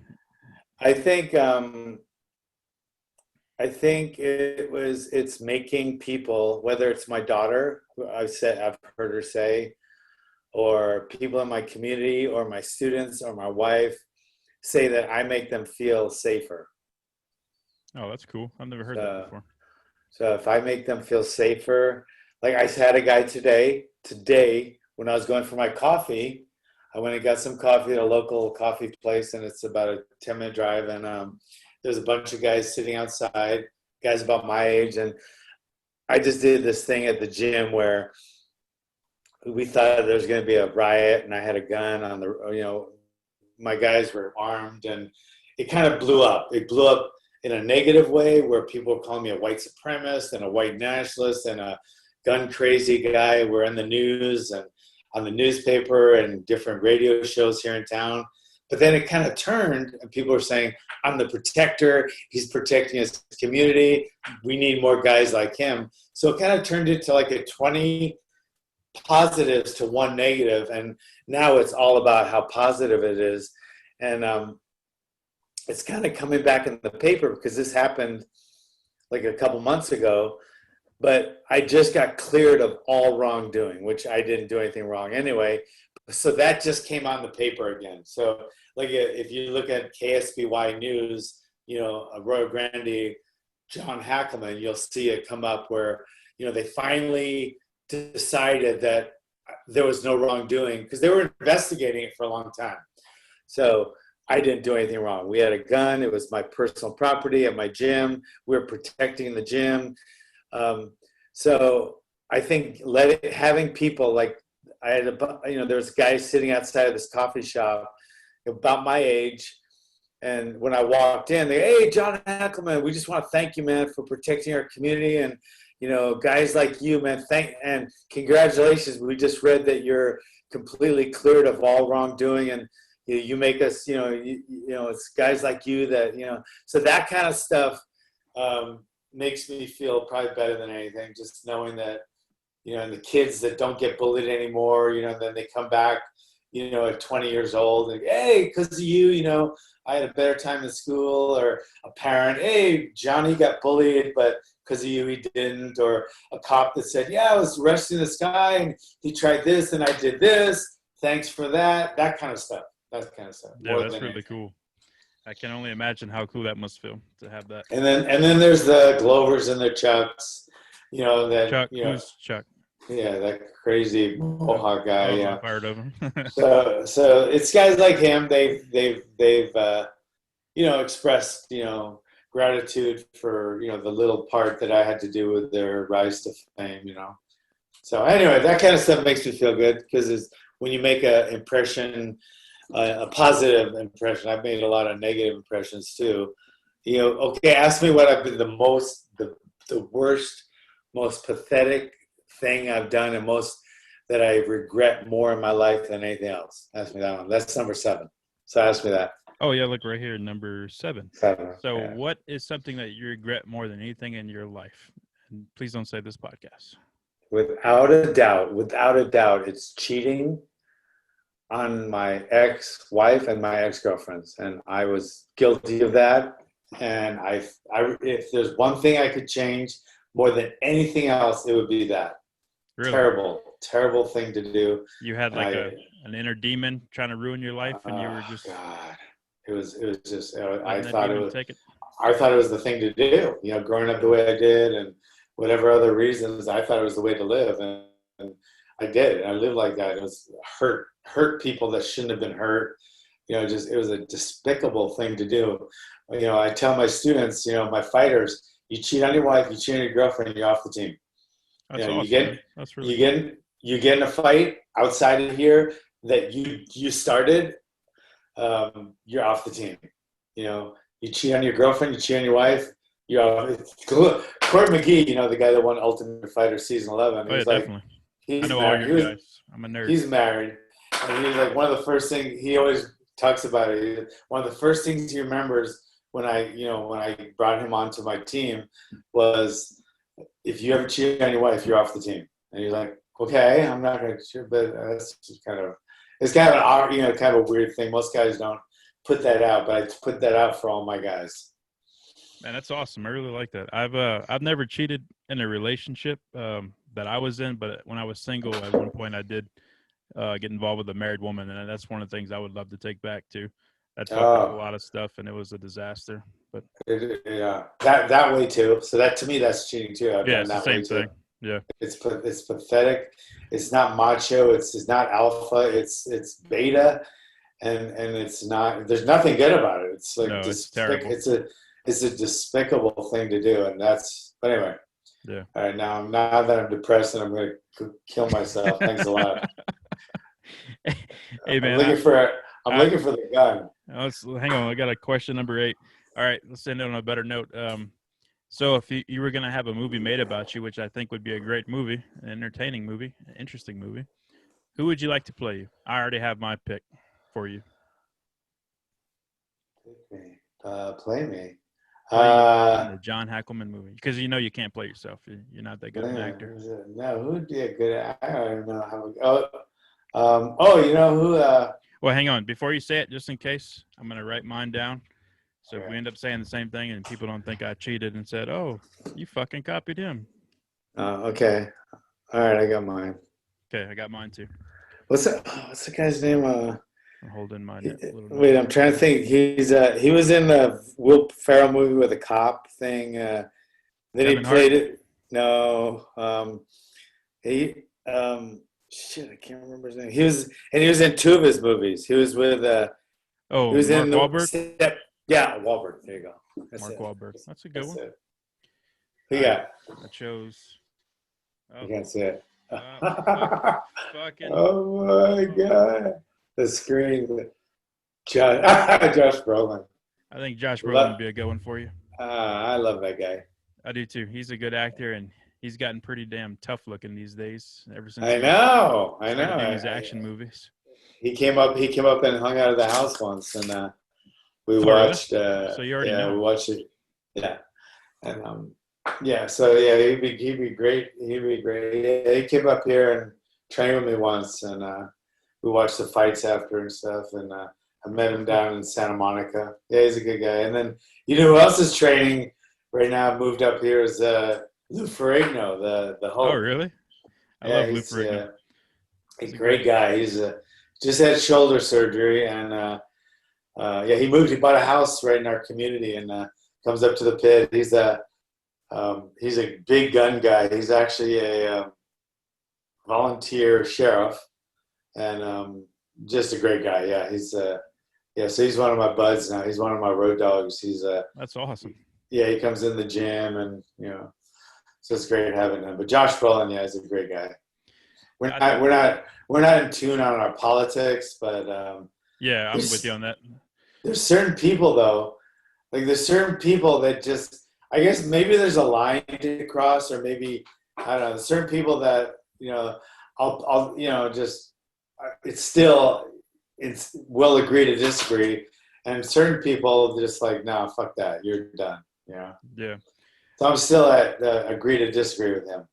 I think it's making people, whether it's my daughter, who I've heard her say, or people in my community, or my students, or my wife, say that I make them feel safer. Oh, that's cool. I've never heard that before. So if I make them feel safer, like I had a guy today when I was going for my coffee, I went and got some coffee at a local coffee place, and it's about a 10-minute drive, and there's a bunch of guys sitting outside, guys about my age, and I just did this thing at the gym where we thought there was going to be a riot, and I had a gun on my guys were armed, and it kind of blew up. It blew up in a negative way where people were calling me a white supremacist and a white nationalist and a gun crazy guy. We're in the news and on the newspaper and different radio shows here in town. But then it kind of turned, and people were saying, I'm the protector. He's protecting his community. We need more guys like him. So it kind of turned into like a 20 positives to 1 negative. And now it's all about how positive it is. And it's kind of coming back in the paper because this happened like a couple months ago. But I just got cleared of all wrongdoing, which I didn't do anything wrong anyway. So that just came on the paper again. So like if you look at KSBY News, Arroyo Grande, John Hackleman, you'll see it come up where, they finally decided that there was no wrongdoing because they were investigating it for a long time. So I didn't do anything wrong. We had a gun. It was my personal property at my gym. We were protecting the gym. So I think having people like I had there's guys sitting outside of this coffee shop about my age. And when I walked in, hey, John Hackleman, we just want to thank you, man, for protecting our community. And, guys like you, man, and congratulations. We just read that you're completely cleared of all wrongdoing. And you make us, it's guys like you that, so that kind of stuff makes me feel probably better than anything, just knowing that, and the kids that don't get bullied anymore, then they come back, at 20 years old and, hey, because of you, I had a better time in school, or a parent, hey, Johnny got bullied, but because of you, he didn't, or a cop that said, yeah, I was arresting this guy and he tried this and I did this. Thanks for that. That kind of stuff. Yeah, that's really cool. I can only imagine how cool that must feel to have that. And then there's the Glovers and the Chucks, Chuck, who's Chuck? Yeah, that crazy Mohawk guy. Yeah, I've heard of him. so it's guys like him. They've expressed gratitude for the little part that I had to do with their rise to fame. So anyway, that kind of stuff makes me feel good, because when you make an impression, a positive impression. I've made a lot of negative impressions too. Okay, ask me what I've been the worst, most pathetic thing I've done, and most that I regret more in my life than anything else. Ask me that one. That's number 7. So ask me that. Oh yeah, look right here, number 7. 7. So yeah. What is something that you regret more than anything in your life? And please don't say this podcast. Without a doubt, it's cheating on my ex-wife and my ex-girlfriends, and I was guilty of that. And if there's one thing I could change more than anything else, it would be that. Really? Terrible thing to do. You had like an inner demon trying to ruin your life, and you were just. God, it was just. I thought it was the thing to do. Growing up the way I did, and whatever other reasons, I thought it was the way to live, and I did. I lived like that. It was hurt people that shouldn't have been hurt. It was a despicable thing to do. I tell my students, my fighters, you cheat on your wife, you cheat on your girlfriend, you're off the team. That's awesome. That's really cool. You get in a fight outside of here that you started, you're off the team. You cheat on your girlfriend, you cheat on your wife, you're off. Court McGee, the guy that won Ultimate Fighter season 11. Oh, yeah, definitely. I know all your guys. I'm a nerd. He's married, and he's like, one of the first things he always talks about it. One of the first things he remembers when I brought him onto my team was, if you ever cheat on your wife, you're off the team. And he's like, okay, I'm not going to cheat, but that's just kind of a weird thing. Most guys don't put that out, but I put that out for all my guys. Man, that's awesome. I really like that. I've never cheated in a relationship that I was in, but when I was single, at one point I did get involved with a married woman, and that's one of the things I would love to take back too. That fucked up a lot of stuff, and it was a disaster. But that way too. So that, to me, that's cheating too. It's the same thing. Yeah, it's pathetic. It's not macho. It's not alpha. It's beta, and it's not. There's nothing good about it. It's like it's terrible. It's a despicable thing to do, and that's. But anyway. Yeah. All right. Now that I'm depressed and I'm going to kill myself. Thanks a lot. Hey man, I'm looking for the gun. Hang on. I got a question number 8. All right, let's end it on a better note. So if you were going to have a movie made about you, which I think would be a great movie, an entertaining movie, an interesting movie, who would you like to play you? I already have my pick for you. Play me. The John Hackleman movie, because you can't play yourself. You're not that good of an actor. No, who would be a good actor? I don't know how. You know who? Well, hang on. Before you say it, just in case, I'm going to write mine down. So if we end up saying the same thing and people don't think I cheated and said, "Oh, you fucking copied him." Okay. All right, I got mine. Okay, I got mine too. What's the guy's name? I'm holding mine. Wait, I'm trying to think. He was in the Will Ferrell movie with a cop thing. Then Kevin he played Hart? it. No. Shit, I can't remember his name. He was in 2 of his movies. He was with he was Mark in Wahlberg? Yeah, Wahlberg. There you go. Mark Wahlberg. That's a good one. Yeah. I chose I can't see it. Fucking. Oh my God. The screen. Josh Brolin. I think Josh Brolin would be a good one for you. I love that guy. I do too. He's a good actor, and he's gotten pretty damn tough looking these days. Ever since I know. doing his action movies. He came up and hung out of the house once, and we watched. Really? So you already know. We watched it. Yeah, and so yeah, he'd be great. He'd be great. Yeah, he came up here and trained with me once, and we watched the fights after and stuff. And I met him down in Santa Monica. Yeah, he's a good guy. And then you know who else is training right now? Moved up here is Lou Ferrigno, the Hulk. Oh, really? I love Lou Ferrigno. He's a great guy. He's just had shoulder surgery, and he moved. He bought a house right in our community, and comes up to the pit. He's a big gun guy. He's actually a volunteer sheriff, and just a great guy. Yeah, so he's one of my buds now. He's one of my road dogs. That's awesome. Yeah, he comes in the gym, and so it's great having him. But Josh Brolin, is a great guy. We're not in tune on our politics, but yeah, I'm with you on that. There's certain people though, like there's certain people that just, I guess maybe there's a line to cross, or maybe I don't know. There's certain people that I'll we'll agree to disagree, and certain people just like, no, fuck that, you're done. Yeah. So I'm still at agree to disagree with him.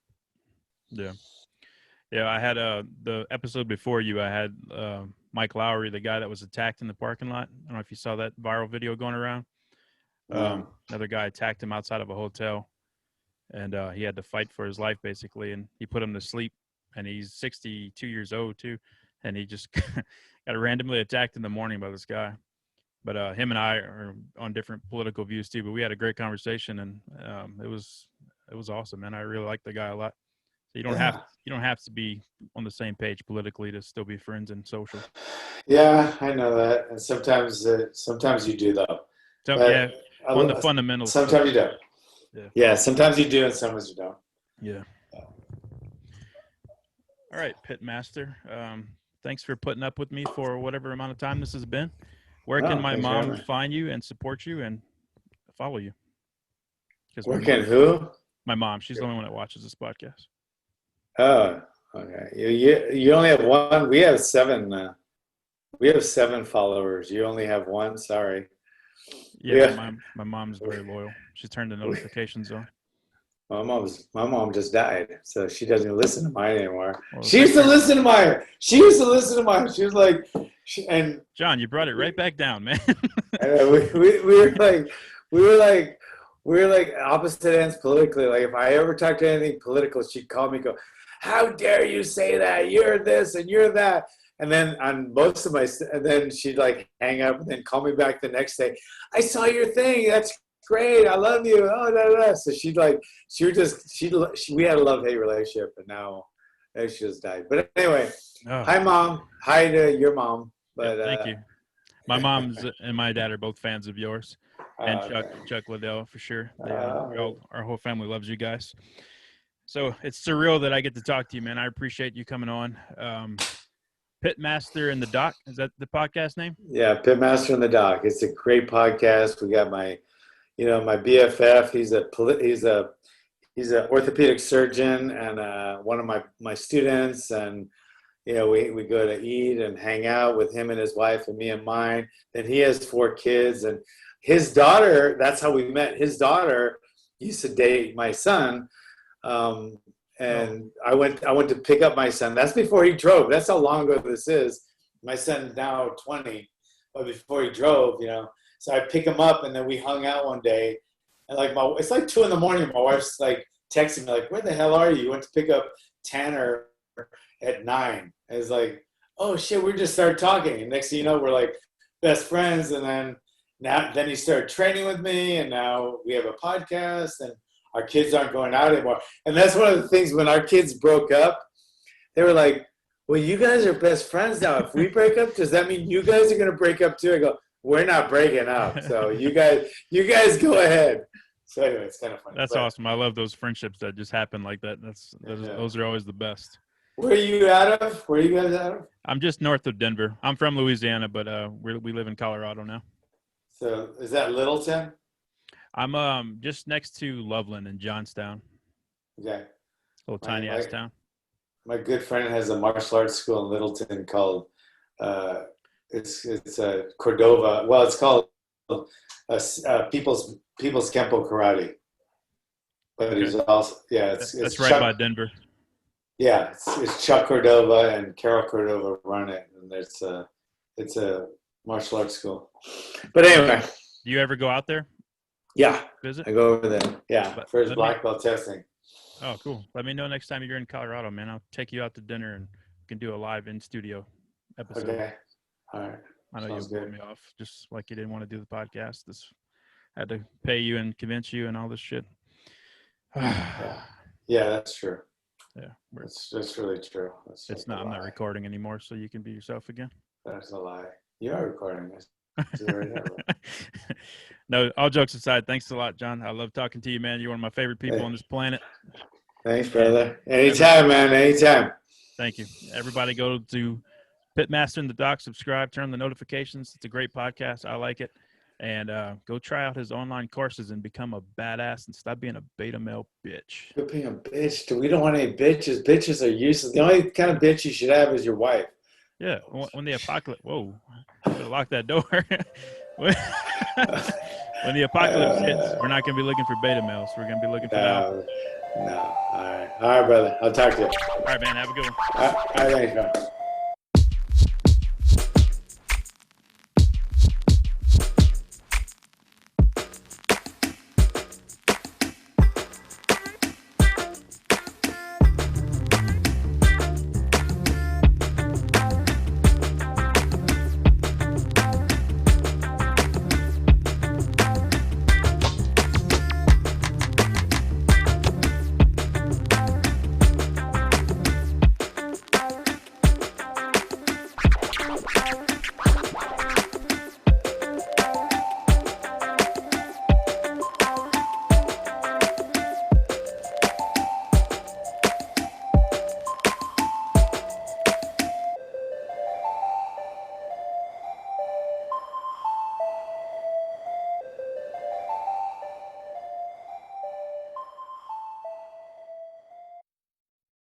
Yeah, I had the episode before you, I had Mike Lowry, the guy that was attacked in the parking lot. I don't know if you saw that viral video going around. Another guy attacked him outside of a hotel, and he had to fight for his life basically, and he put him to sleep, and he's 62 years old too, and he just got randomly attacked in the morning by this guy. But him and I are on different political views too, but we had a great conversation, and it was awesome, man. I really like the guy a lot. So you don't have to be on the same page politically to still be friends and social. Yeah, I know that, and sometimes you do though. So, on the fundamentals. Sometimes you don't. Yeah, sometimes you do, and sometimes you don't. Yeah. All right, Pitmaster. Thanks for putting up with me for whatever amount of time this has been. Where can my mom find you and support you and follow you? Where can who? My mom. She's the only one that watches this podcast. Oh, okay. You only have one. We have 7. We have 7 followers. You only have 1. Sorry. Yeah, my mom's very loyal. She turned the notifications on. My mom just died, so she doesn't even listen to mine anymore. Well, she used to listen to mine. She was like, and John, you brought it right back down, man. we were like opposite ends politically. Like if I ever talked to anything political, she'd call me, go, "How dare you say that? You're this and you're that." And then on most of and then she'd like hang up and then call me back the next day. "I saw your thing. That's great. I love you." Oh, da, da. So we had a love-hate relationship, and now she just died. But anyway, Hi, Mom. Hi to your mom. But thank you. My mom's and my dad are both fans of yours, and Chuck Liddell for sure. Our whole family loves you guys. So it's surreal that I get to talk to you, man. I appreciate you coming on. Pitmaster and the Doc, is that the podcast name? Yeah, Pitmaster and the Doc. It's a great podcast. We got my BFF. He's a orthopedic surgeon and one of my students, and we go to eat and hang out with him and his wife and me and mine. And he has 4 kids, and his daughter, that's how we met. His daughter used to date my son. And I went to pick up my son. That's before he drove. That's how long ago this is. My son's now 20, but before he drove, so I pick him up, and then we hung out one day, and it's like 2 a.m. My wife's like texting me like, "Where the hell are you? You went to pick up Tanner at 9. And it's like, "Oh shit," we just started talking, and next thing you know, we're like best friends. And then he started training with me, and now we have a podcast, and our kids aren't going out anymore. And that's one of the things, when our kids broke up, they were like, "Well, you guys are best friends now. If we break up, does that mean you guys are going to break up too?" I go, "We're not breaking up. So you guys go ahead." So anyway, it's kind of funny. That's But awesome. I love those friendships that just happen like that. Yeah. Those are always the best. where are you out of? Where are you guys out of? I'm just north of Denver. I'm from Louisiana, but we live in Colorado now. So is that Littleton? I'm just next to Loveland in Johnstown, Okay. little tiny ass town. My good friend has a martial arts school in Littleton called it's Cordova. Well, it's called People's Kempo Karate. But he's also it's That's right Chuck, by Denver. Yeah, it's Chuck Cordova and Carol Cordova run it, and it's a martial arts school. But anyway, Do you ever go out there? yeah, Visit? I go over there. Yeah, But first let black belt testing. Oh, cool. Let me know next time you're in Colorado, man. I'll take you out to dinner and we can do a live in studio episode. Okay, all right. I know you Sounds blew good. me off, just like you didn't want to do the podcast. I had to pay you and convince you and all this shit. Yeah, that's true. Yeah, That's really true. it's not. I'm not recording anymore, so you can be yourself again. That's a lie. You are recording this. Right now. No, all jokes aside, thanks a lot, John. I love talking to you, man. You're one of my favorite people on this planet. Thanks, brother. Anytime, man. Anytime. Thank you. Everybody go to Pitmaster in the Dock, subscribe, turn on the notifications. It's a great podcast. I like it. And go try out his online courses and become a badass and stop being a beta male bitch. Quit being a bitch. We don't want any bitches. Bitches are useless. The only kind of bitch you should have is your wife. Yeah, when the apocalypse, whoa, I'm gonna lock that door. When the apocalypse hits, we're not gonna be looking for beta males. We're gonna be looking for No. All right, brother. I'll talk to you. All right, man. Have a good one. All right, thanks, man.